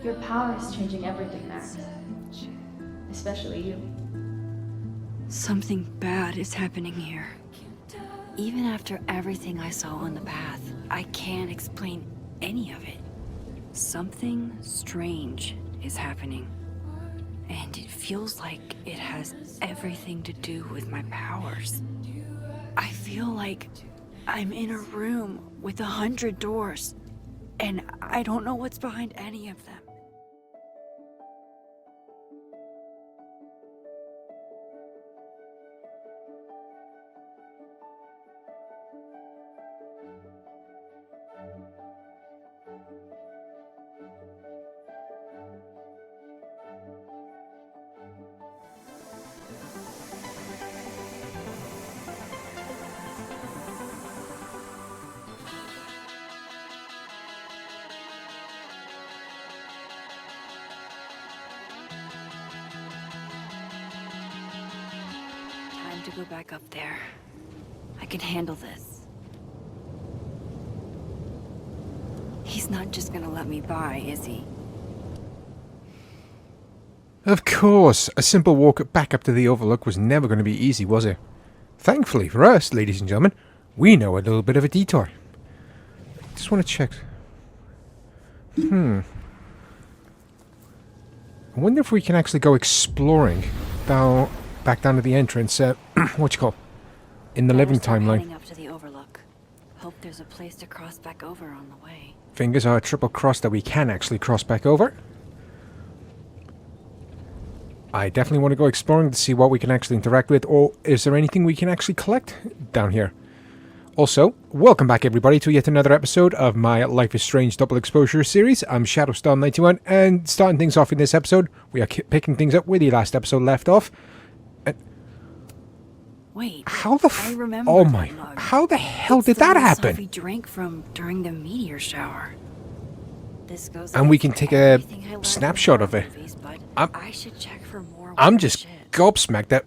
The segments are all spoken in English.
Your power is changing everything, Max. Especially you. Something bad is happening here. Even after everything I saw on the path, I can't explain any of it. Something strange is happening. And it feels like it has everything to do with my powers. I feel like I'm in a room with 100 doors, and I don't know what's behind any of them. To go back up there. I can handle this. He's not just gonna let me by, is he? Of course, a simple walk back up to the overlook was never going to be easy, was it? Thankfully for us, ladies and gentlemen, we know a little bit of a detour. Just want to check. I wonder if we can actually go exploring back down to the entrance. What you call? In the living timeline. Up to the overlook. Hope there's a place to cross back over on the way. Fingers are triple crossed that we can actually cross back over. I definitely want to go exploring to see what we can actually interact with, or is there anything we can actually collect down here? Also, welcome back everybody to yet another episode of my Life is Strange Double Exposure series. I'm Shadowstar91, and starting things off in this episode, we are picking things up where the last episode left off. Wait, how the I remember oh my, mug. how the hell did that happen? We drank from during the meteor shower. This goes and we can take a snapshot of it. Movies, I should check for more. I'm just gobsmacked that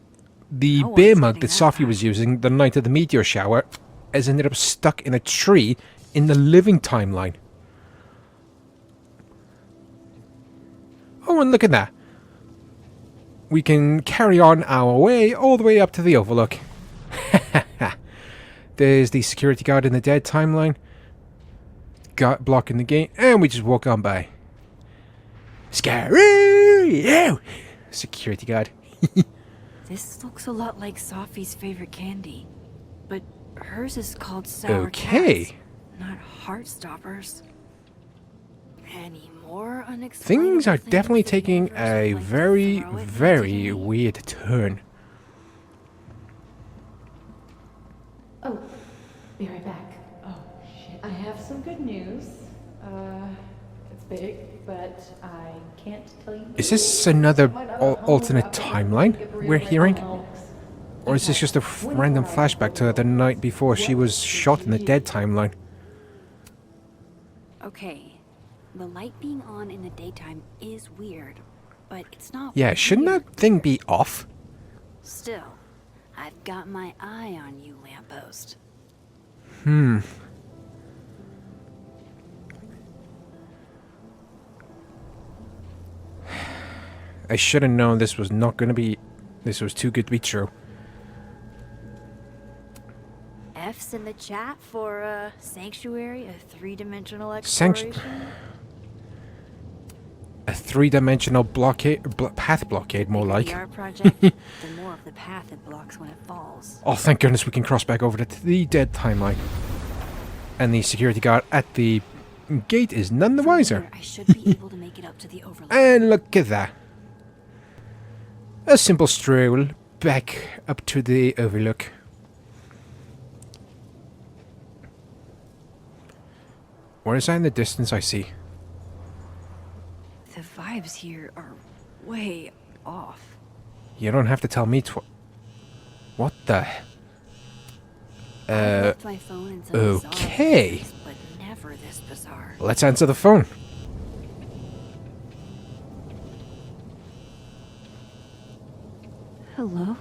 the beer mug that Sophie was using the night of the meteor shower has ended up stuck in a tree in the living timeline. Oh, and look at that. We can carry on our way all the way up to the overlook. There's the security guard in the dead timeline. Blocking the gate, and we just walk on by. Scary! Yeah! Security guard. This looks a lot like Sophie's favorite candy, but hers is called sour cats, not Heartstoppers. Any more unexplainable things are definitely taking a very, very weird turn. Oh, be right back. Oh, shit. I have some good news. It's big, but I can't tell you. Is this another alternate timeline we're hearing? Or is this just a random flashback to the night before she was shot in the dead timeline? Okay, the light being on in the daytime is weird, but it's not. Yeah, shouldn't that thing be off? Still, I've got my eye on you, lamppost. I should have known this was not going to be... This was too good to be true. F's in the chat for Sanctuary, a three-dimensional exploration. A three-dimensional blockade, path blockade, more like. The project, the more of the path it blocks when it falls. Oh, thank goodness we can cross back over to the dead timeline. And the security guard at the gate is none the wiser. I should be able to make it up to the overlook. And look at that. A simple stroll back up to the overlook. Where is that in the distance I see? The vibes here are way off. You don't have to tell me what the... I left my phone in some okay. Place, but never this bizarre. Let's answer the phone. Hello?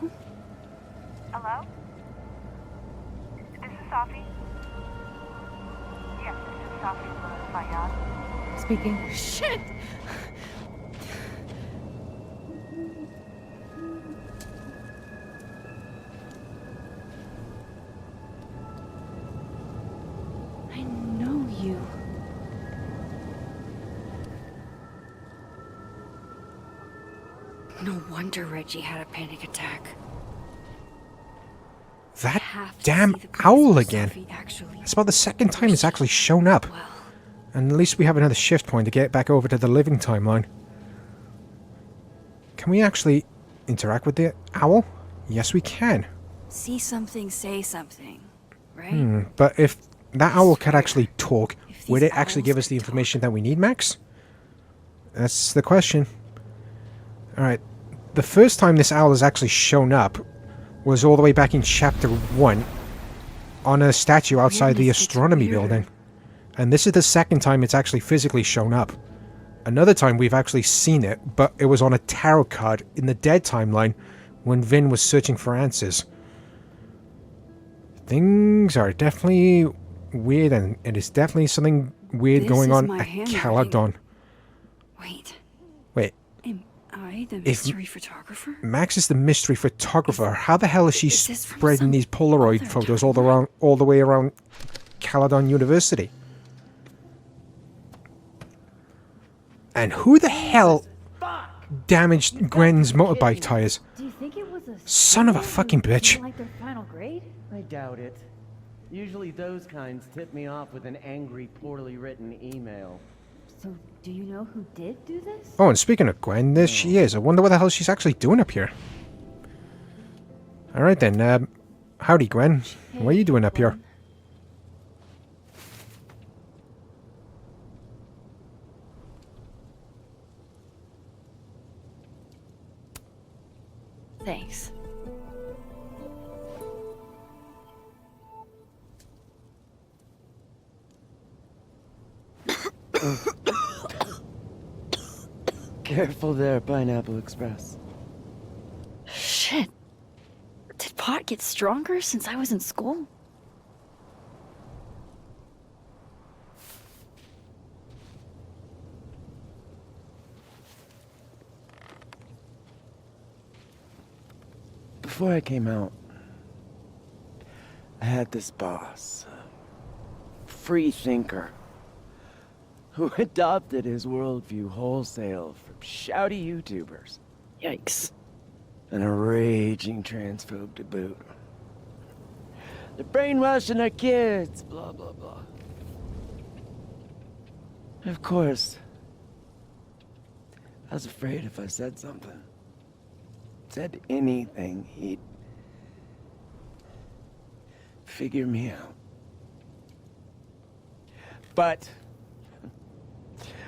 Hello? This is Sophie. Yes, this is Sophie Fayad. Speaking. Shit! No wonder Reggie had a panic attack. That Have to damn see the place owl where again. Sophie actually It's about the second time it's actually shown up. well. And at least we have another shift point to get back over to the living timeline. Can we actually interact with the owl? Yes, we can. See something, say something, right? But if that owl could actually talk, If would these it actually owls give us could the talk. information that we need, Max? That's the question. Alright. The first time this owl has actually shown up was all the way back in Chapter 1 on a statue outside the Weirdness gets astronomy weirder. building. And this is the second time it's actually physically shown up. Another time we've actually seen it, but it was on a tarot card in the dead timeline when Vin was searching for answers. Things are definitely weird, and it is definitely something weird This going is on my at handwriting. Caladon. Wait, Wait, am I the If- mystery photographer? Max is the mystery photographer. How the hell is she Is this from spreading some these Polaroid other photos timeline? all the way around Caladon University? And who the hell damaged Gwen's motorbike tires? Do you think it was a Son of a student who fucking bitch. didn't like their final grade? I doubt it. Usually those kinds tip me off with an angry, poorly written email. So, do you know who did do this? Oh, and speaking of Gwen, there she is. I wonder what the hell she's actually doing up here. Alright then, howdy Gwen. What are you doing up here? Thanks. Careful there, Pineapple Express. Shit. Did pot get stronger since I was in school? Before I came out, I had this boss, a free thinker, who adopted his worldview wholesale from shouty YouTubers Yikes. and a raging transphobe to boot. They're brainwashing our kids, blah, blah, blah. Of course, I was afraid if I said something, said anything, he'd figure me out. But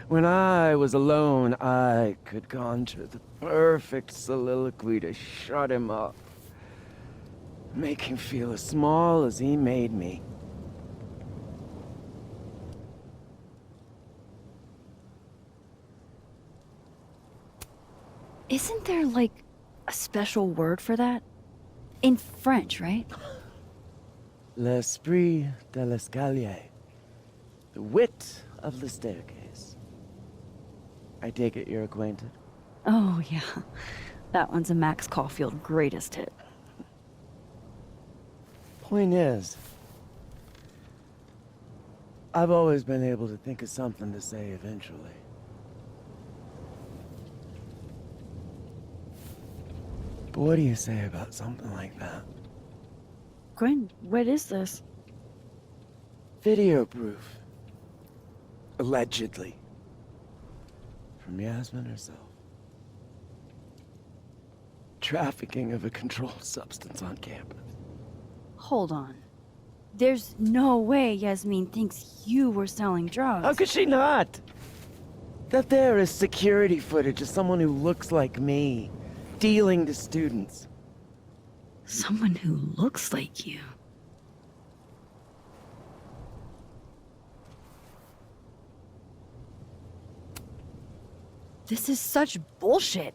when I was alone, I could conjure the perfect soliloquy to shut him up. Make him feel as small as he made me. Isn't there, like, a special word for that? In French, right? L'esprit de l'escalier. The wit of the staircase. I take it you're acquainted? Oh, yeah. That one's a Max Caulfield greatest hit. Point is, I've always been able to think of something to say eventually. But what do you say about something like that? Gwen, what is this? Video proof. Allegedly. From Yasmin herself. Trafficking of a controlled substance on campus. Hold on. There's no way Yasmin thinks you were selling drugs. How could she not? That there is security footage of someone who looks like me, dealing to students. Someone who looks like you. This is such bullshit.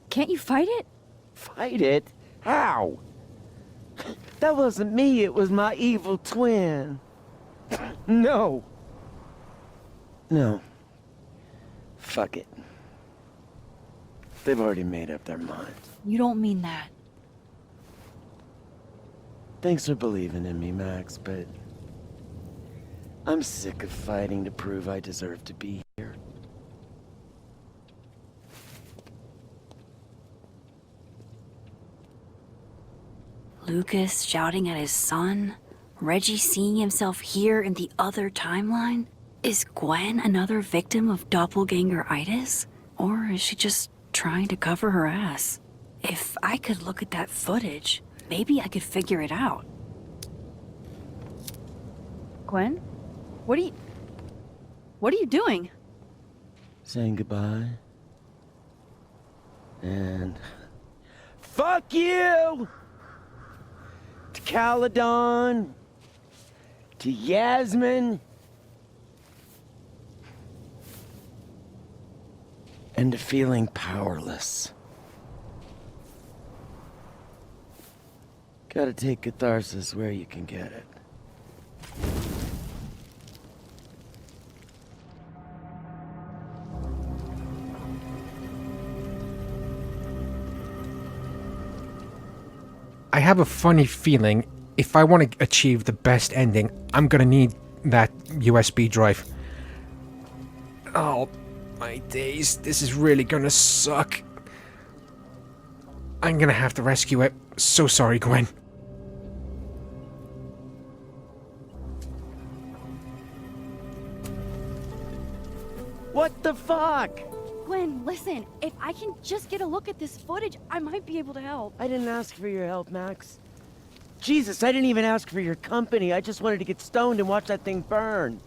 Can't you fight it? Fight it? How? That wasn't me, it was my evil twin. No. No. Fuck it. They've already made up their minds. You don't mean that. Thanks for believing in me, Max, but I'm sick of fighting to prove I deserve to be here. Lucas shouting at his son? Reggie seeing himself here in the other timeline? Is Gwen another victim of doppelganger-itis? Or is she just trying to cover her ass? If I could look at that footage, maybe I could figure it out. Gwen? What are you doing? Saying goodbye. And fuck you! To Caledon. To Yasmin. And to feeling powerless. Gotta take catharsis where you can get it. I have a funny feeling if I want to achieve the best ending, I'm gonna need that USB drive. Oh, my days. This is really gonna suck. I'm gonna have to rescue it. So sorry, Gwen. What the fuck? Gwen, listen, if I can just get a look at this footage, I might be able to help. I didn't ask for your help, Max. Jesus, I didn't even ask for your company. I just wanted to get stoned and watch that thing burn.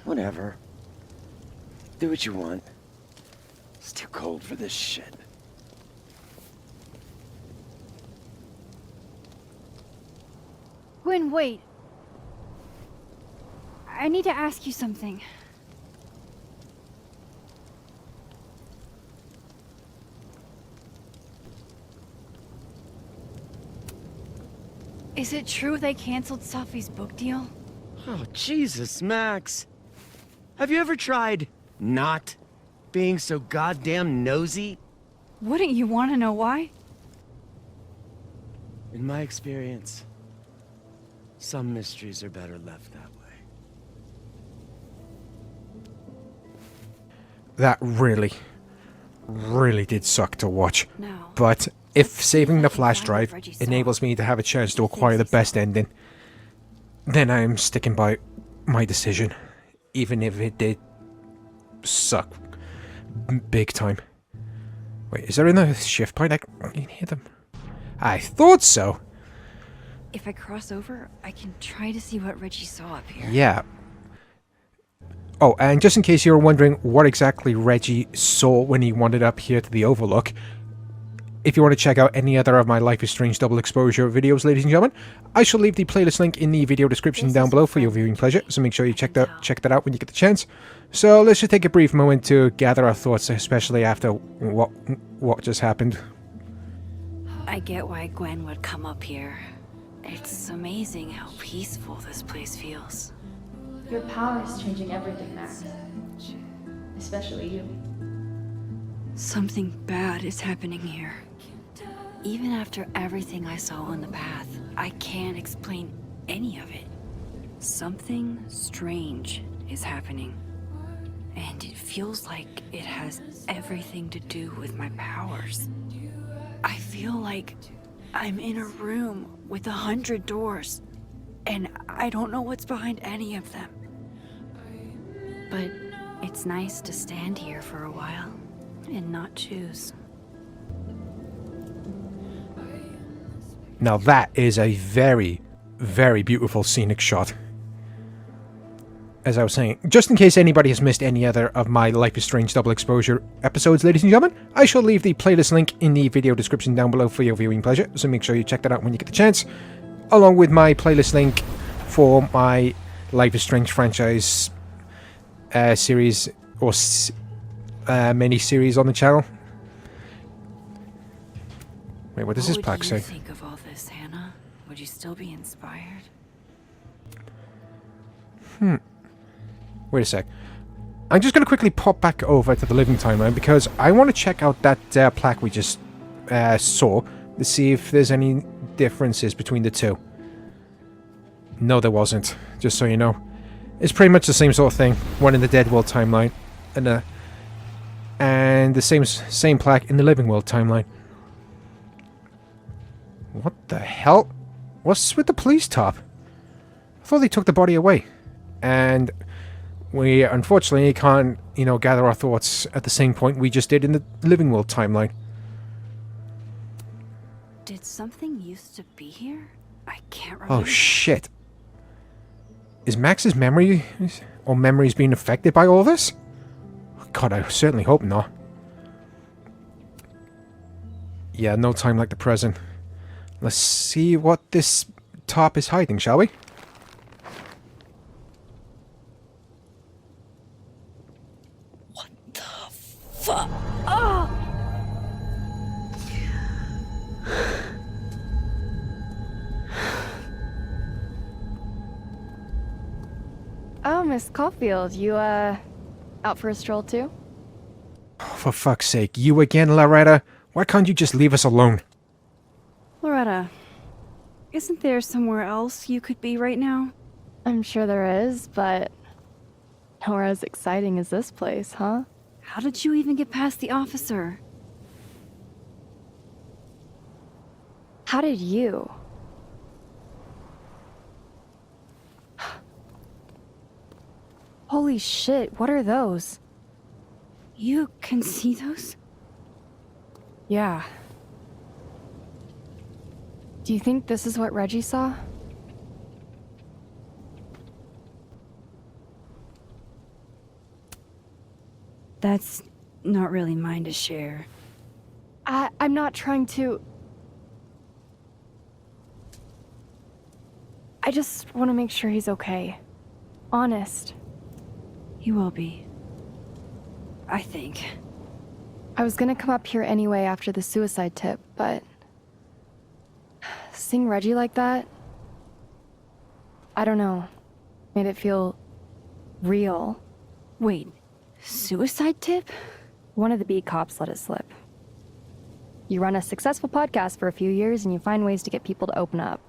Whatever. Do what you want. It's too cold for this shit. Gwen, wait. I need to ask you something. Is it true they canceled Safi's book deal? Oh, Jesus, Max. Have you ever tried not being so goddamn nosy? Wouldn't you want to know why? In my experience, some mysteries are better left that way. That really did suck to watch. No. But if saving the flash drive enables me to have a chance to acquire the best ending, then I'm sticking by my decision, even if it did suck big time. Wait, is there another shift point? I can hear them. I thought so. If I cross over, I can try to see what Reggie saw up here. Yeah. Oh, and just in case you were wondering what exactly Reggie saw when he wandered up here to the overlook, if you want to check out any other of my Life is Strange double exposure videos, ladies and gentlemen, I shall leave the playlist link in the video description down below for your viewing pleasure, so make sure you check that out when you get the chance. So let's just take a brief moment to gather our thoughts, especially after what just happened. I get why Gwen would come up here. It's amazing how peaceful this place feels. Your power is changing everything, Max. Especially you. Something bad is happening here. Even after everything I saw on the path, I can't explain any of it. Something strange is happening. And it feels like it has everything to do with my powers. I feel like I'm in a room with 100 doors, and I don't know what's behind any of them. But it's nice to stand here for a while and not choose. Now that is a very, very beautiful scenic shot. As I was saying, just in case anybody has missed any other of my Life is Strange double exposure episodes, ladies and gentlemen, I shall leave the playlist link in the video description down below for your viewing pleasure, so make sure you check that out when you get the chance, along with my playlist link for my Life is Strange franchise series or mini-series on the channel. Wait, what does this plaque say? What would you think of all this, Hannah? Would you still be inspired? Wait a sec. I'm just going to quickly pop back over to the living timeline because I want to check out that plaque we just saw to see if there's any differences between the two. No, there wasn't, just so you know. It's pretty much the same sort of thing. One in the Dead World timeline and the same plaque in the Living World timeline. What the hell? What's with the police top? I thought they took the body away. And we unfortunately can't, gather our thoughts at the same point we just did in the Living World timeline. Did something used to be here? I can't remember. Oh shit. Is Max's memories being affected by all this? God, I certainly hope not. Yeah, no time like the present. Let's see what this top is hiding, shall we? What the fuck? Oh! Oh, Miss Caulfield, you, out for a stroll too? Oh, for fuck's sake, you again, Loretta? Why can't you just leave us alone? Loretta, isn't there somewhere else you could be right now? I'm sure there is, but nowhere as exciting as this place, huh? How did you even get past the officer? How did you? Holy shit, what are those? You can see those? Yeah. Do you think this is what Reggie saw? That's not really mine to share. I'm not trying to... I just want to make sure he's okay. Honest. He will be. I think. I was gonna come up here anyway after the suicide tip, but... seeing Reggie like that... I don't know. Made it feel... real. Wait, suicide tip? One of the B cops let it slip. You run a successful podcast for a few years and you find ways to get people to open up.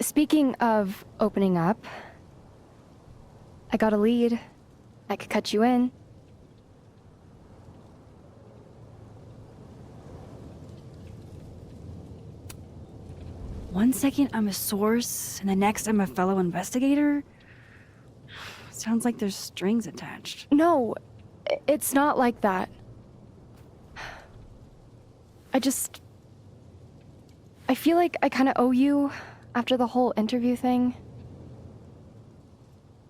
Speaking of opening up... I got a lead. I could cut you in. One second I'm a source, and the next I'm a fellow investigator? Sounds like there's strings attached. No, it's not like that. I feel like I kind of owe you after the whole interview thing.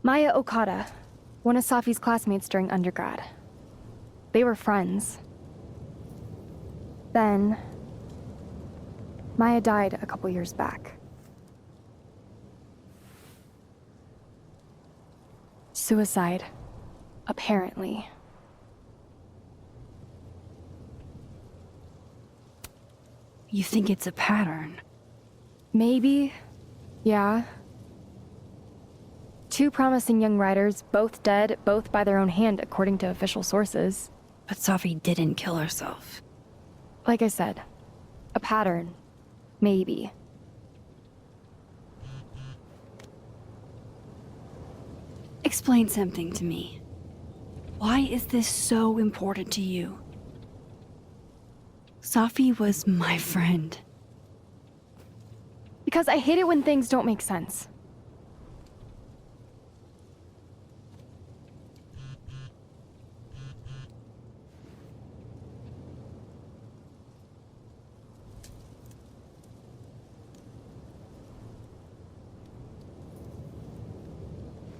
Maya Okada, one of Safi's classmates during undergrad. They were friends. Then, Maya died a couple years back. Suicide, apparently. You think it's a pattern? Maybe, yeah. Two promising young writers, both dead, both by their own hand, according to official sources. But Safi didn't kill herself. Like I said, a pattern. Maybe. Explain something to me. Why is this so important to you? Safi was my friend. Because I hate it when things don't make sense.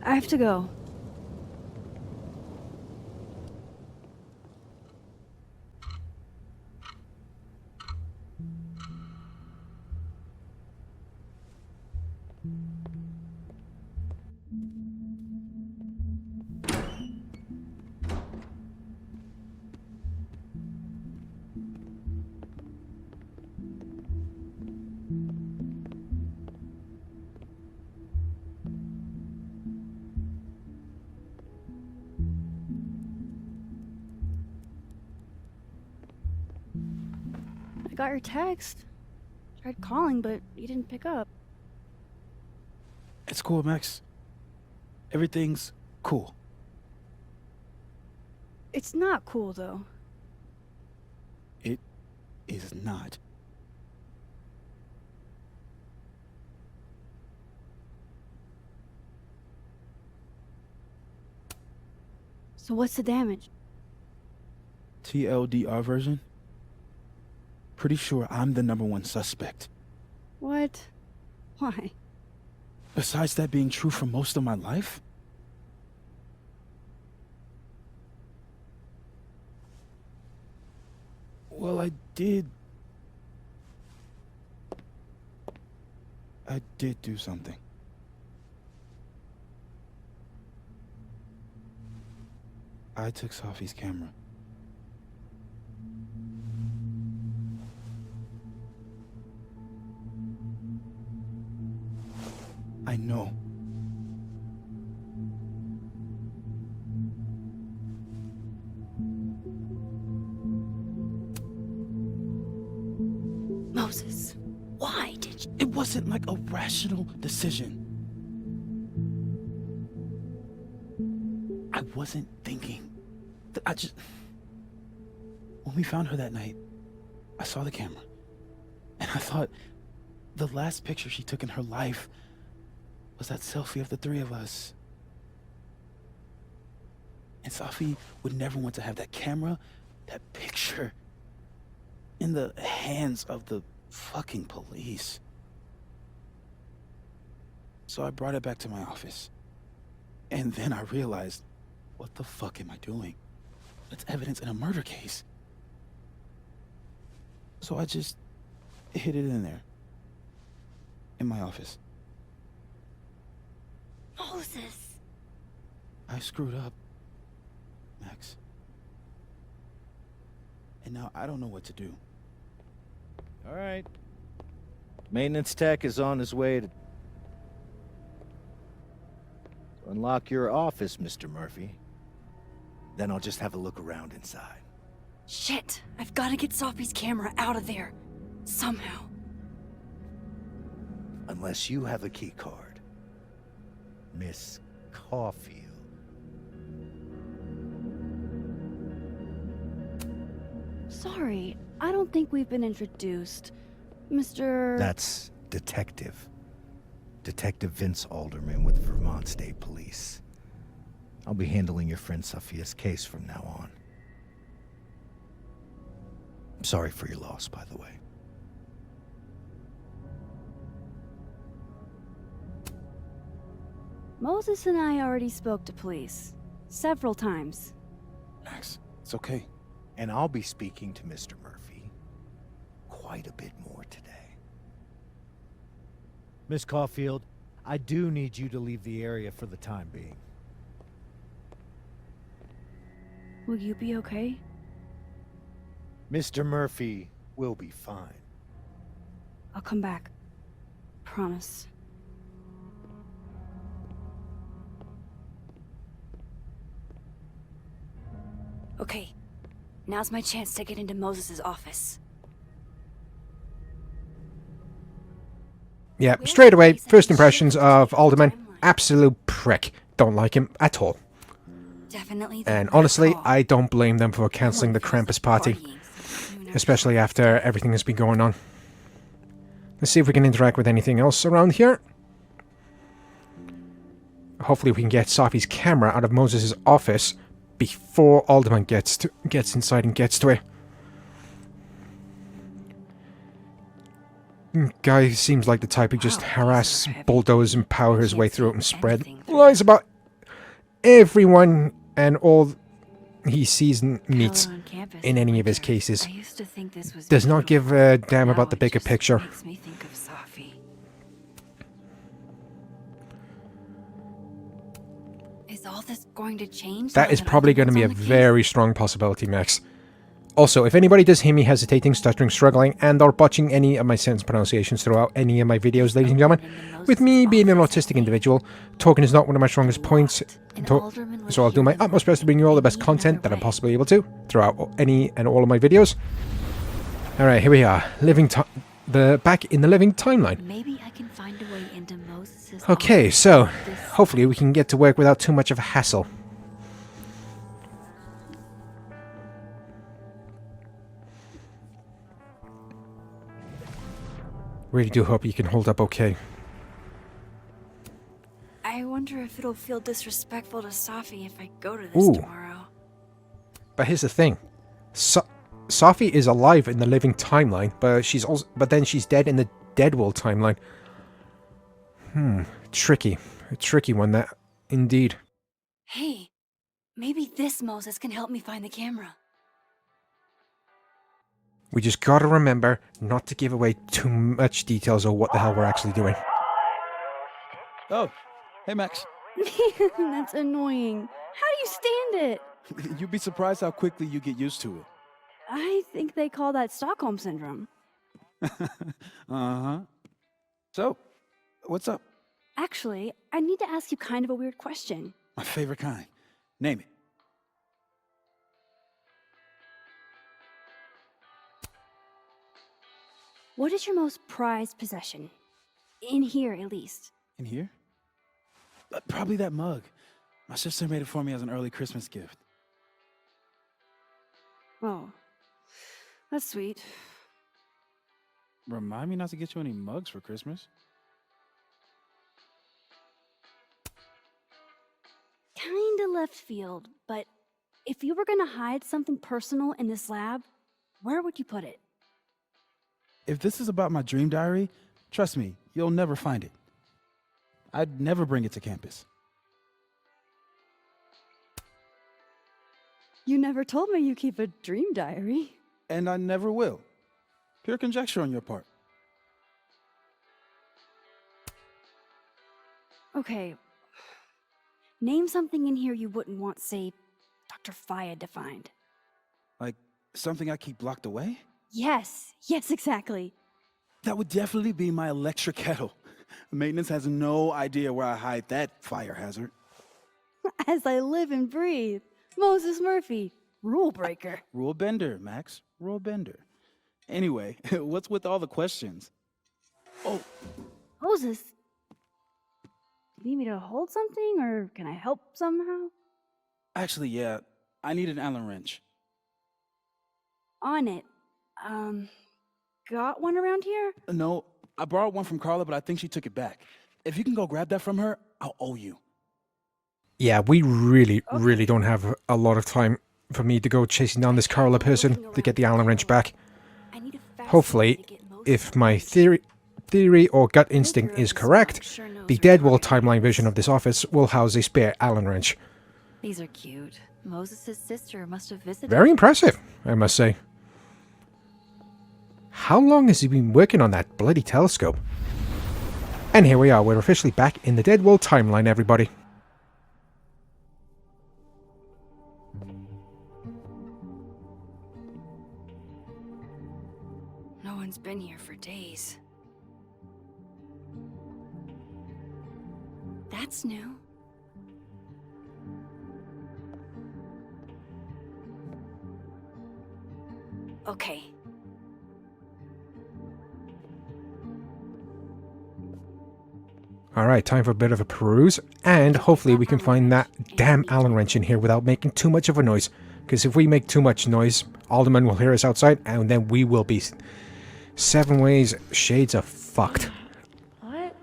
I have to go. I got your text. Tried calling, but you didn't pick up. It's cool, Max. Everything's cool. It's not cool, though. It is not. So what's the damage? TLDR version? Pretty sure I'm the #1 suspect. What? Why? Besides that being true for most of my life? Well, I did do something. I took Sophie's camera. I know. Moses, why did you? It wasn't like a rational decision. I wasn't thinking. When we found her that night, I saw the camera. And I thought the last picture she took in her life was that selfie of the three of us. And Sophie would never want to have that camera, that picture, in the hands of the fucking police. So I brought it back to my office. And then I realized, what the fuck am I doing? That's evidence in a murder case. So I just hid it in there. In my office. Moses! I screwed up, Max. And now I don't know what to do. All right. Maintenance tech is on his way to unlock your office, Mr. Murphy. Then I'll just have a look around inside. Shit! I've got to get Sophie's camera out of there. Somehow. Unless you have a key card. Miss Caulfield. Sorry, I don't think we've been introduced. Mr. That's Detective. Detective Vince Alderman with Vermont State Police. I'll be handling your friend Sophia's case from now on. I'm sorry for your loss, by the way. Moses and I already spoke to police. Several times. Max, it's okay. And I'll be speaking to Mr. Murphy quite a bit more today. Miss Caulfield, I do need you to leave the area for the time being. Will you be okay? Mr. Murphy will be fine. I'll come back. Promise. Okay. Now's my chance to get into Moses' office. Yeah, straight away, first impressions of Alderman, absolute prick. Don't like him at all. Definitely. And honestly, I don't blame them for cancelling the Krampus party. Especially after everything has been going on. Let's see if we can interact with anything else around here. Hopefully we can get Sophie's camera out of Moses' office before Alderman gets inside and gets to it. Guy seems like the type who just harass, bulldoze, and power his way through it and spread lies about everyone and all he sees and meets in any of his cases. Does not give a damn about the bigger picture. Makes me think of Sophie. Is all this going to change? That is probably going to be a very strong possibility, Max. Also, if anybody does hear me hesitating, stuttering, struggling, and or botching any of my sentence pronunciations throughout any of my videos, ladies and gentlemen, with me being an autistic individual, talking is not one of my strongest points, so I'll do my utmost best to bring you all the best content that I'm possibly able to throughout any and all of my videos. Alright, here we are, back in the living timeline. Maybe I can find a way into Moses' Okay, so hopefully we can get to work without too much of a hassle. Really do hope you can hold up okay. I wonder if it'll feel disrespectful to Safi if I go to this Ooh. tomorrow. But here's the thing. Safi is alive in the living timeline, but then she's dead in the dead world timeline. Tricky. A tricky one, that, indeed. Hey, maybe this Moses can help me find the camera. We just gotta remember not to give away too much details of what the hell we're actually doing. Oh, hey Max. That's annoying. How do you stand it? You'd be surprised how quickly you get used to it. I think they call that Stockholm Syndrome. Uh-huh. So, what's up? Actually, I need to ask you kind of a weird question. My favorite kind. Name it. What is your most prized possession? In here, at least. In here? Probably that mug. My sister made it for me as an early Christmas gift. Oh, that's sweet. Remind me not to get you any mugs for Christmas. Kinda left field, but if you were gonna hide something personal in this lab, where would you put it? If this is about my dream diary, trust me, you'll never find it. I'd never bring it to campus. You never told me you keep a dream diary. And I never will. Pure conjecture on your part. Okay. Name something in here you wouldn't want, say, Dr. Fayed to find. Like something I keep locked away? Yes, exactly. That would definitely be my electric kettle. Maintenance has no idea where I hide that fire hazard. As I live and breathe. Moses Murphy, rule breaker. Rule bender, Max. Rule bender. Anyway, what's with all the questions? Oh, Moses, you need me to hold something, or can I help somehow? actually, yeah. I need an Allen wrench. On it. Got one around here? No, I borrowed one from Carla, but I think she took it back. If you can go grab that from her, I'll owe you. Yeah, we really don't have a lot of time for me to go chasing down this Carla person to get the Allen wrench back. Hopefully, if my theory or gut instinct is correct, the Dead World timeline version of this office will house a spare Allen wrench. These are cute. Moses' sister must have visited. Very impressive, I must say. How long has he been working on that bloody telescope? And here we are, we're officially back in the Dead World timeline, everybody. No one's been here for days. That's new. Okay. Alright, time for a bit of a peruse, and hopefully we can find that damn Allen wrench in here without making too much of a noise. Because if we make too much noise, Alderman will hear us outside, and then we will be 7 ways shades of fucked. What?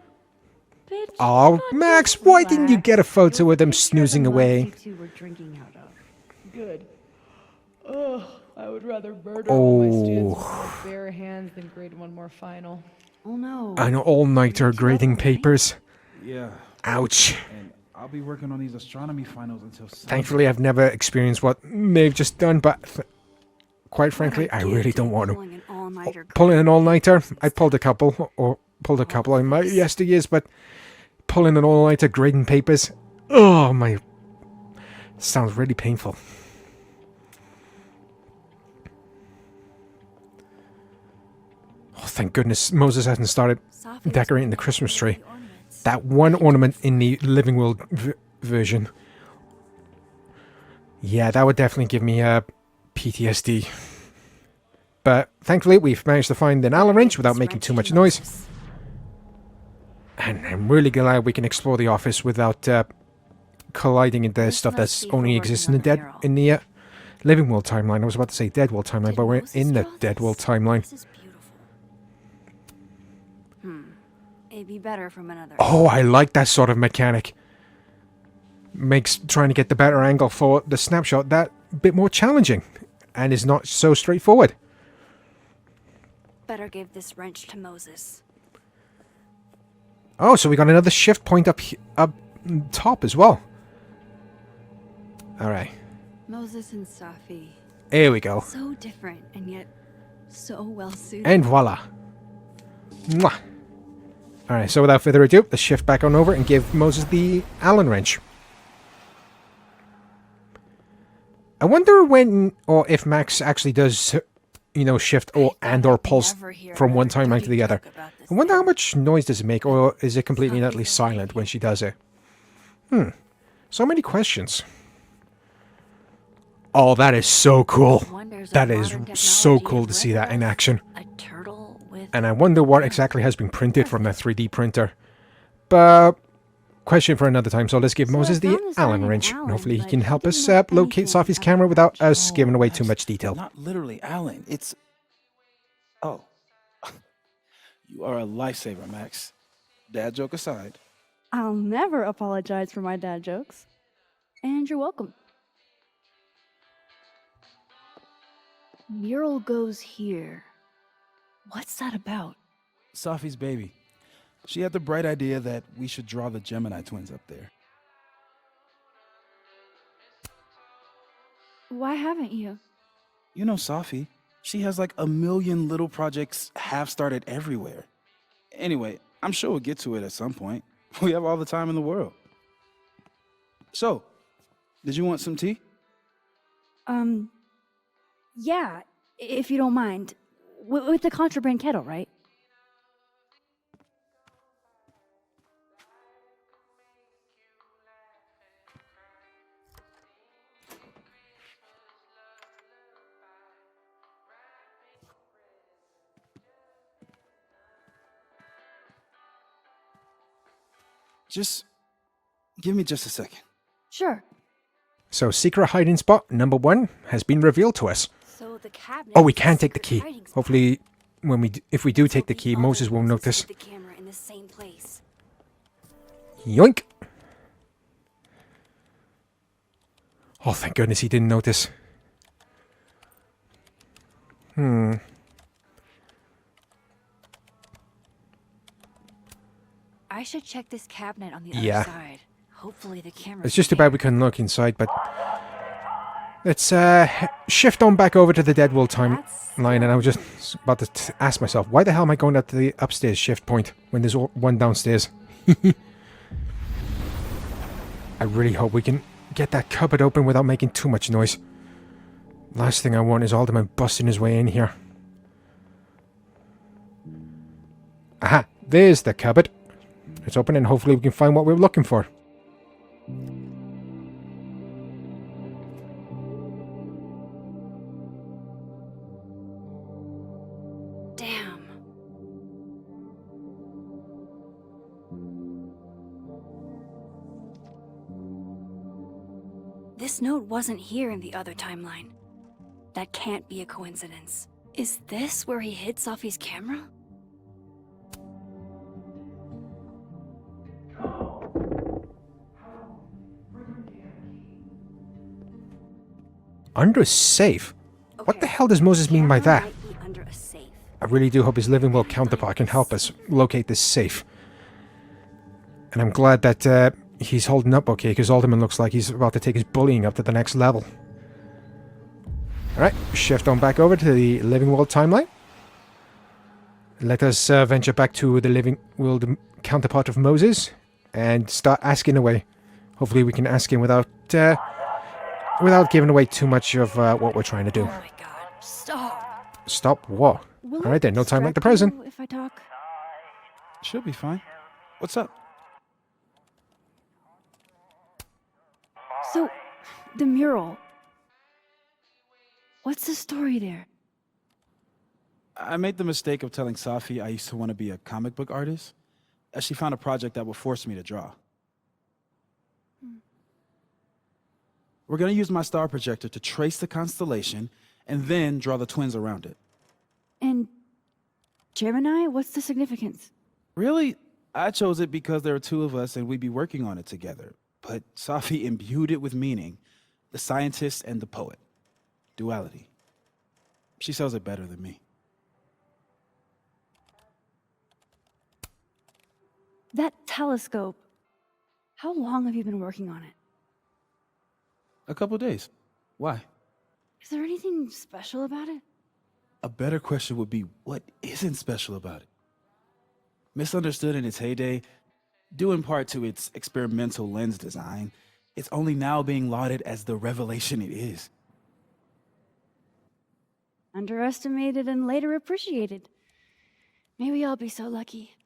Bitch, Oh, Max, why didn't you get a photo of them snoozing away? You two were drinking out of. Good. Ugh, I would rather murder all my students with my bare hands than grade one more final. Oh no. An all-nighter grading papers. Yeah. Ouch. And I'll be working on these astronomy finals until Sunday. Thankfully, I've never experienced what they've just done, but quite frankly, I really don't want to. Pulling an all-nighter, I pulled a couple in my yesteryears, but pulling an all-nighter grading papers, oh my, sounds really painful. Oh, thank goodness Moses hasn't started decorating the Christmas tree. That one ornament in the Living World version. Yeah, that would definitely give me PTSD. But thankfully, we've managed to find an Allen wrench without making too much noise. And I'm really glad we can explore the office without colliding into stuff that's only exists in the Living World timeline. I was about to say Dead World timeline, but we're in the Dead World timeline. It'd be better from another. Oh, I like that sort of mechanic. Makes trying to get the better angle for the snapshot that bit more challenging and is not so straightforward. Better give this wrench to Moses. Oh, so we got another shift point up top as well. All right. Moses and Safi. Here we go. So different and yet so well suited. And voila. Mwah. All right, so without further ado, let's shift back on over and give Moses the Allen wrench. I wonder when or if Max actually does, you know, shift or pulse from one timeline to the other. I wonder how much noise does it make, or is it completely and utterly silent when she does it? So many questions. Oh, that is so cool. That is so cool to see that in action. And I wonder what exactly has been printed from that 3D printer. But question for another time, so let's give Moses the Allen wrench. And hopefully he can help us locate Safi's camera without us giving away too much detail. Not literally Allen, it's... Oh. You are a lifesaver, Max. Dad joke aside. I'll never apologize for my dad jokes. And you're welcome. Mural goes here. What's that about? Safi's baby. She had the bright idea that we should draw the Gemini twins up there. Why haven't you? You know Safi. She has like 1 million little projects half-started everywhere. Anyway, I'm sure we'll get to it at some point. We have all the time in the world. So, did you want some tea? Yeah, if you don't mind. With the contraband kettle, right? Just give me just a second. Sure. So secret hiding spot number 1 has been revealed to us. So the cabinet. Oh, we can take the key. Hopefully, if we do take the key, Moses won't notice. The camera in the same place. Yoink! Oh, thank goodness he didn't notice. I should check this cabinet on the Yeah. other side. Hopefully the camera. It's just too bad we couldn't look inside, but let's shift on back over to the Dead World timeline. And I was just about to ask myself, why the hell am I going up to the upstairs shift point when there's one downstairs? I really hope we can get that cupboard open without making too much noise. Last thing I want is Alderman busting his way in here. Aha, there's the cupboard. Let's open it and hopefully we can find what we're looking for. Damn. This note wasn't here in the other timeline. That can't be a coincidence. Is this where he hid Safi's camera? Under a safe? What the hell does Moses mean by that? Might be under a safe. I really do hope his living will counterpart can help us locate this safe. And I'm glad that he's holding up okay, because Alderman looks like he's about to take his bullying up to the next level. Alright, shift on back over to the living world timeline. Let us venture back to the living world counterpart of Moses and start asking away. Hopefully we can ask him without giving away too much of what we're trying to do. Oh my god, stop. Stop what? Will Alright then, no time like the present. you if I talk? She'll be fine. What's up? So, the mural. What's the story there? I made the mistake of telling Safi I used to want to be a comic book artist, as she found a project that would force me to draw. We're going to use my star projector to trace the constellation and then draw the twins around it. And Gemini, what's the significance? Really, I chose it because there are two of us and we'd be working on it together. But Safi imbued it with meaning. The scientist and the poet. Duality. She sells it better than me. That telescope. How long have you been working on it? A couple days. Why? Is there anything special about it? A better question would be, what isn't special about it? Misunderstood in its heyday, due in part to its experimental lens design, it's only now being lauded as the revelation it is. Underestimated and later appreciated. Maybe I'll be so lucky.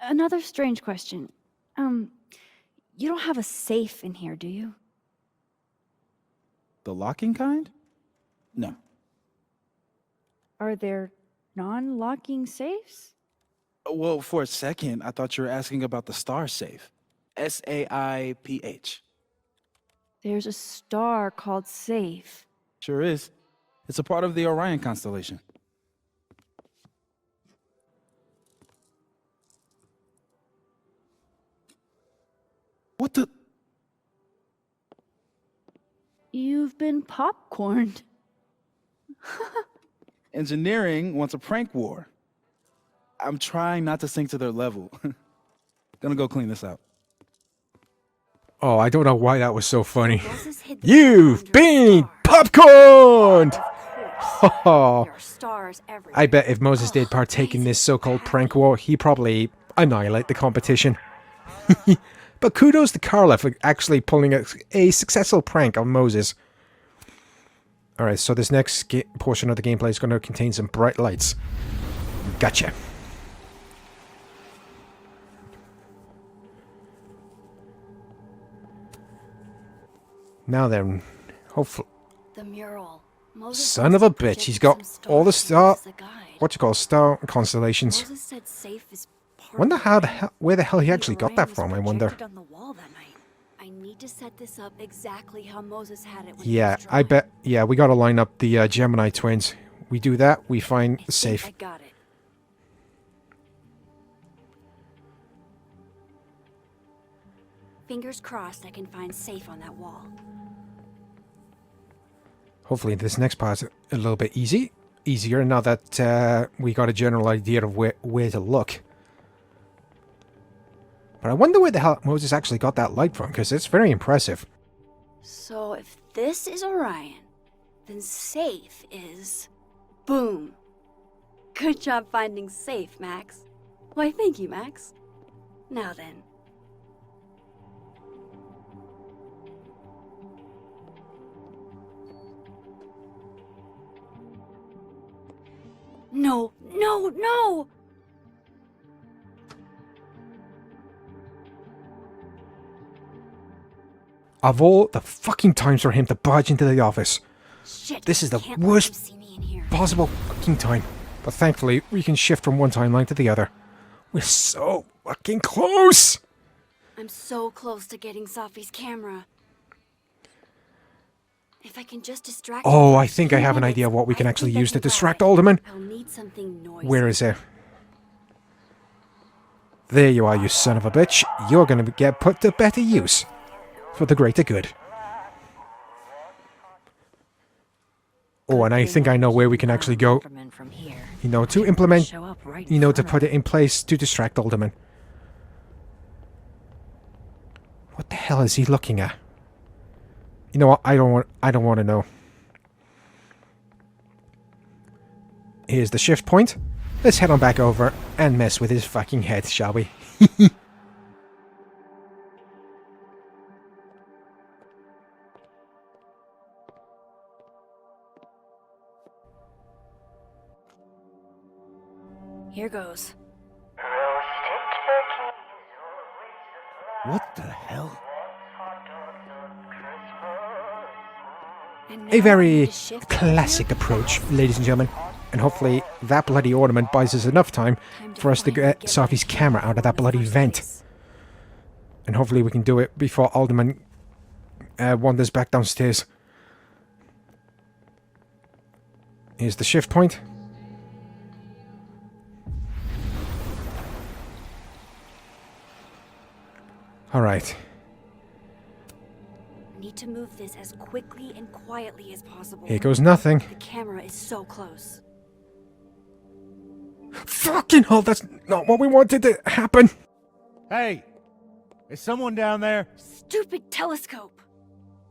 Another strange question. You don't have a safe in here, do you? The locking kind? No. Are there non-locking safes? Well, for a second, I thought you were asking about the star safe. SAIPH. There's a star called Safe. Sure is. It's a part of the Orion constellation. What the? You've been popcorned. Engineering wants a prank war. I'm trying not to sink to their level. Gonna go clean this out. Oh, I don't know why that was so funny. You've been popcorned! Oh, I bet if Moses did partake in this so-called prank war, he'd probably annihilate the competition. But kudos to Carla for actually pulling a successful prank on Moses. Alright, so this next portion of the gameplay is going to contain some bright lights. Gotcha. Now then, hopefully... The mural. Son of a bitch, he's got all the star... What you call star constellations. Moses said safe is Wonder how the hell, where the hell he actually got that from, I wonder. on the wall that night. I need to set this up exactly how Moses had it when Yeah, I bet, yeah, we gotta line up the Gemini twins. We do that, we find the safe. I got it. Fingers crossed I can find safe on that wall. Hopefully this next part's a little bit easier now that we got a general idea of where to look. But I wonder where the hell Moses actually got that light from, because it's very impressive. So if this is Orion, then safe is... Boom. Good job finding safe, Max. Why, thank you, Max. Now then. No, no, no! Of all the fucking times for him to barge into the office, Shit, this is the can't let worst him see me in here. possible fucking time. But thankfully, we can shift from one timeline to the other. We're so fucking close! I'm so close to getting Safi's camera. If I can just distract Oh, him I for think a I few have an minutes, idea of what we can I actually think I use to can distract buy it. Alderman. I'll need something noisy. Where is it? There you are, you son of a bitch. You're gonna get put to better use. For the greater good. Oh, and I think I know where we can actually go. From here. You know, to implement, Show up right you know, in to front put of it in place to distract Alderman. What the hell is he looking at? You know what? I don't want to know. Here's the shift point. Let's head on back over and mess with his fucking head, shall we? Here goes. What the hell? And A now I very need to shift classic here. approach, ladies and gentlemen. And hopefully that bloody ornament buys us enough time for us to get Safi's camera out of that bloody vent. And hopefully we can do it before Alderman wanders back downstairs. Here's the shift point. Alright. Need to move this as quickly and quietly as possible. Here goes nothing. The camera is so close. Fucking hell, that's not what we wanted to happen. Hey! Is someone down there? Stupid telescope!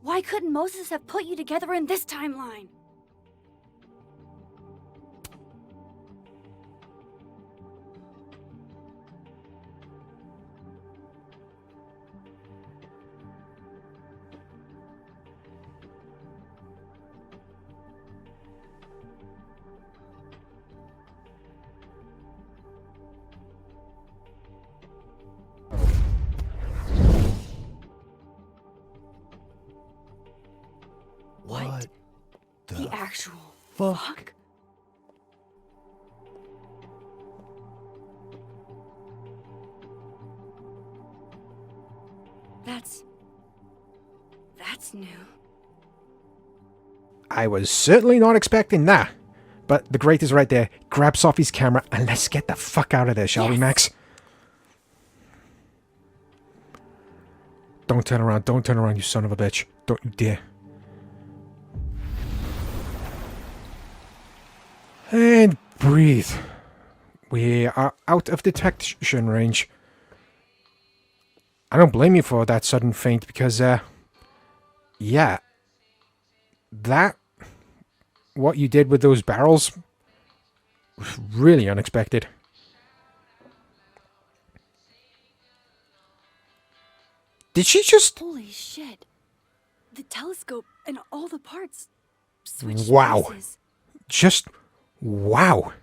Why couldn't Moses have put you together in this timeline? What The actual fuck? fuck? That's new. I was certainly not expecting that. But the grate is right there. Grab Sophie's camera and let's get the fuck out of there, shall we, Max? Don't turn around. Don't turn around, you son of a bitch. Don't you dare. And breathe. We are out of detection range. I don't blame you for that sudden faint because, yeah. That, what you did with those barrels, was really unexpected. Did she just... Holy shit. The telescope and all the parts switched Wow. places. Just... wow.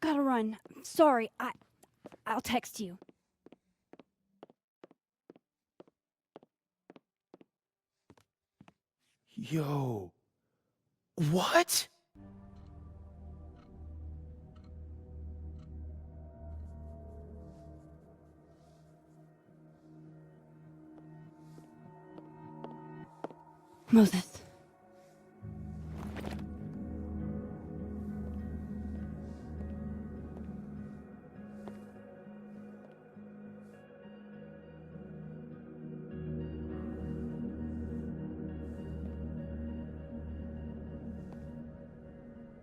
Gotta run. Sorry, I'll text you. Yo. What? Moses.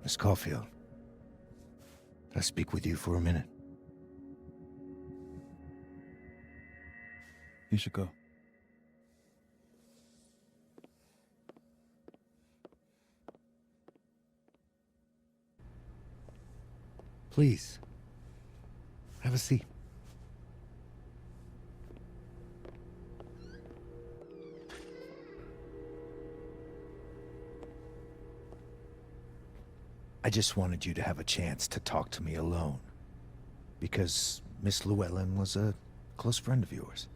Miss Caulfield, can I speak with you for a minute? You should go. Please, have a seat. I just wanted you to have a chance to talk to me alone, because Miss Llewellyn was a close friend of yours.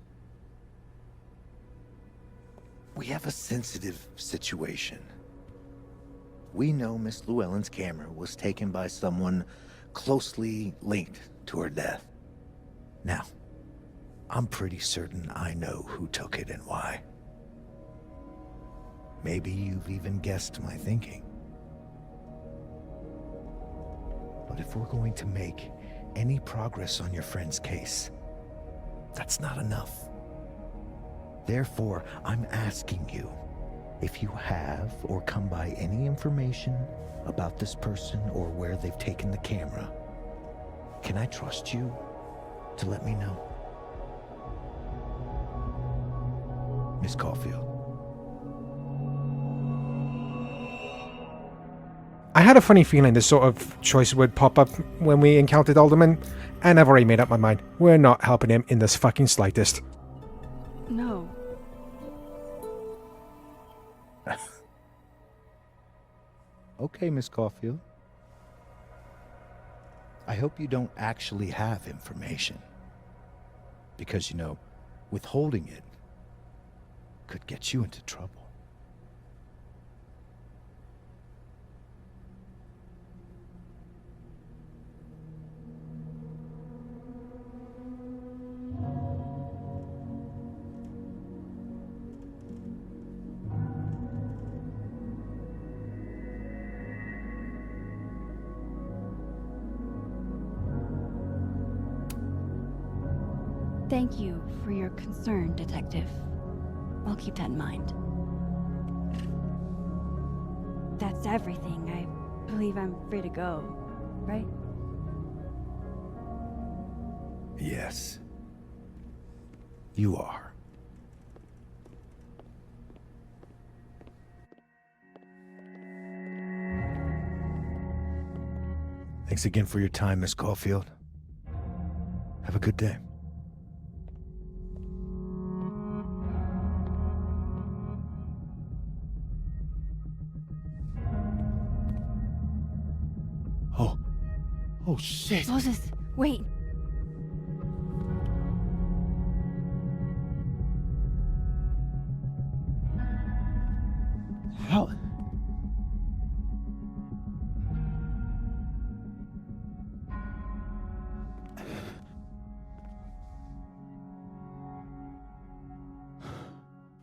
We have a sensitive situation. We know Miss Llewellyn's camera was taken by someone closely linked to her death. Now, I'm pretty certain I know who took it and why. Maybe you've even guessed my thinking. But if we're going to make any progress on your friend's case, that's not enough. Therefore, I'm asking you, if you have or come by any information about this person or where they've taken the camera, can I trust you to let me know? Miss Caulfield. I had a funny feeling this sort of choice would pop up when we encountered Alderman, and I've already made up my mind. We're not helping him in this fucking slightest. No. Okay, Miss Caulfield. I hope you don't actually have information. Because, you know, withholding it could get you into trouble. Thank you for your concern, Detective. I'll keep that in mind. That's everything. I believe I'm free to go, right? Yes. You are. Thanks again for your time, Miss Caulfield. Have a good day. Oh shit. Moses, wait. How?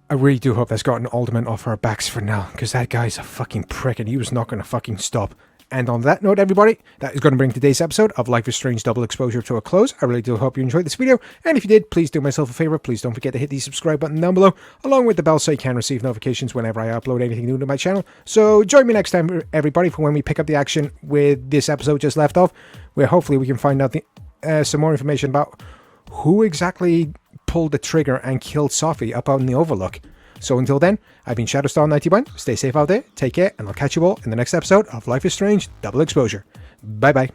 I really do hope that's gotten Alderman off our backs for now, because that guy's a fucking prick and he was not going to fucking stop. And on that note, everybody, that is going to bring today's episode of Life is Strange Double Exposure to a close. I really do hope you enjoyed this video, and if you did, please do myself a favor. Please don't forget to hit the subscribe button down below, along with the bell so you can receive notifications whenever I upload anything new to my channel. So join me next time, everybody, for when we pick up the action with this episode just left off, where hopefully we can find out some more information about who exactly pulled the trigger and killed Sophie up out in the Overlook. So until then, I've been Shadowstar91. Stay safe out there, take care, and I'll catch you all in the next episode of Life is Strange Double Exposure. Bye bye.